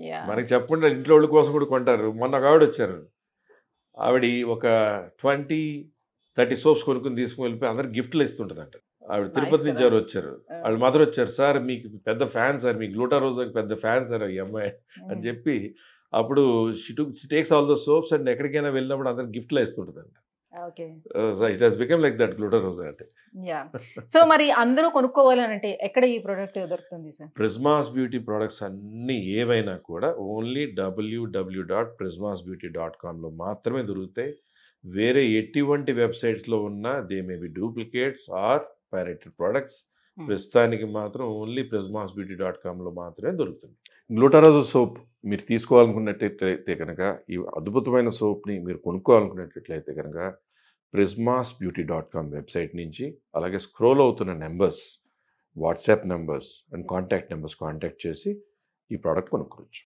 Yeah! మనకి చెప్పకుండా ఇంట్లో వాళ్ళ కోసం కూడా కొంటారు. మొన్న ఒక ఆవిడొచ్చారు. ఆవిడ ఒక 20, 30 సోప్స్ కొనుక్కొని తీసుకెళ్ళిపోయి అందరికి గిఫ్ట్లు ఇస్తుంటదంట. ఆవిడ నైస్ తిరుపతి నుంచి కదా! ఎవరో వచ్చారు. ఆ! వాళ్ళ మదర్ వచ్చారు. "సార్ మీకు పెద్ద ఫ్యాన్ సార్. మీకు గ్లూటా రోజాకి పెద్ద ఫ్యాన్ సార్ ఈ అమ్మాయి" అని హ్మ్. చెప్పి అప్పుడు she takes all those soaps and ఎక్కడికైనా వెళ్ళినప్పుడు అందరికి గిఫ్ట్‌లా ఇస్తుంటదంట. Okay. It has become like that గ్లూటా రోజా అంటే. యాహ్! సో, మరి అందరూ కొనుక్కోవాలనంటే ఎక్కడ ఈ ప్రొడక్ట్ దొరుకుతుంది సార్? ప్రిజ్మాస్ బ్యూటీ ప్రొడక్ట్స్ అన్నీ ఏవైనా కూడా ఓన్లీ www.prismasbeauty.comలో మాత్రమే దొరుకుతాయి. వేరే ఎటువంటి వెబ్‌సైట్స్‌లో ఉన్న they may be duplicates or pirated products. Hmm. ప్రస్తుతానికి మాత్రం ఓన్లీ prismasbeauty.comలో మాత్రమే దొరుకుతుంది. గ్లూటారోజా సోప్ మీరు తీసుకోవాలనుకున్నట్టయితే కనుక, ఈ అద్భుతమైన సోప్‌ని మీరు కొనుక్కోవాలనుకున్నట్లయితే కనుక prismasbeauty.com వెబ్‌సైట్ నుంచి అలాగే స్క్రోల్ అవుతున్న numbers WhatsApp numbers and contact numbers contact చేసి ఈ ప్రోడక్ట్ కొనుక్కోవచ్చు.